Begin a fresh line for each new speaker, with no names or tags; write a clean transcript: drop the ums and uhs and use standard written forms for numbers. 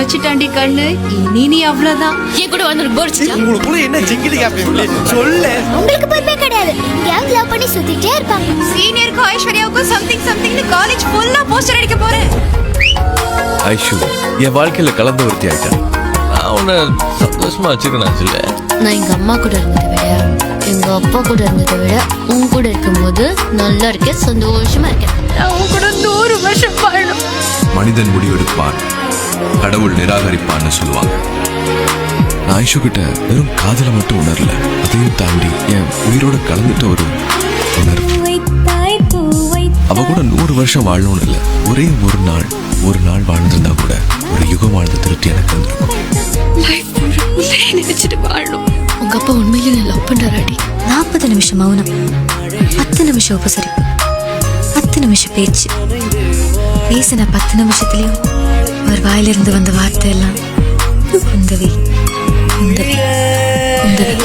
வச்சுட்டாண்டி கண்ணு. இனி நீ அவ்வளவுதான்.
ஏன் கூட வந்து போர்ச்சிட்டா?
உங்களுக்குள்ள என்ன ஜிங்கிலி காப்பி சொல்லு.
உங்களுக்கு பொறுமை கிடையாது. எங்கேயாவது லவ் பண்ணி சுத்திட்டே இருப்பாங்க.
சீனியருக்கும் ஐஸ்வர்யாவுக்கும் சம்திங்னு காலேஜ் ஃபுல்லா போஸ்டர் அடிக்க போறேன்.
ஐஷு என் வாழ்க்கையில கலந்து ஒருத்தி ஆயிட்டா. நான் உன்னை சந்தோஷமா வச்சுக்கணும் சொல்ல.
நான் எங்க அம்மா கூட இருந்ததை விட எங்க அப்பா கூட இருந்ததை விட உன் கூட இருக்கும்போது நல்லா இருக்கேன், சந்தோஷமா இருக்கேன்.
நான் உன் கூட 100 வருஷம் வாழணும்.
மனிதன் முடிவெடுப்பான், கடவுள் நிராகரிப்பான்னு சொல்லுவாங்க. நான் ஐஷு கிட்ட வெறும் காதலை மட்டும் உணரல, அதையும் தாண்டி என் உயிரோட கலந்துட்ட ஒரு உணர்வு. அவ கூட 100 வருஷம் வாழணும்னு இல்லை, ஒரே ஒரு நாள் வாழ்ந்திருந்தா கூட ஒரு யுகம் வாழ்ந்த திருப்தி எனக்கு இருந்திருக்கும்.
நினைச்சிட்டு வாழணும்.
உங்க அப்பா உண்மையிலே நான் லவ் பண்றாடி.
40 நிமிஷம் மௌனம், 10 நிமிஷம் உபசரிப்பு, 10 நிமிஷம் பேச்சு. பேசின 10 நிமிஷத்துலயும் அவர் வாயிலிருந்து வந்த வார்த்தை எல்லாம் குந்தவி குந்தவி குந்தவி.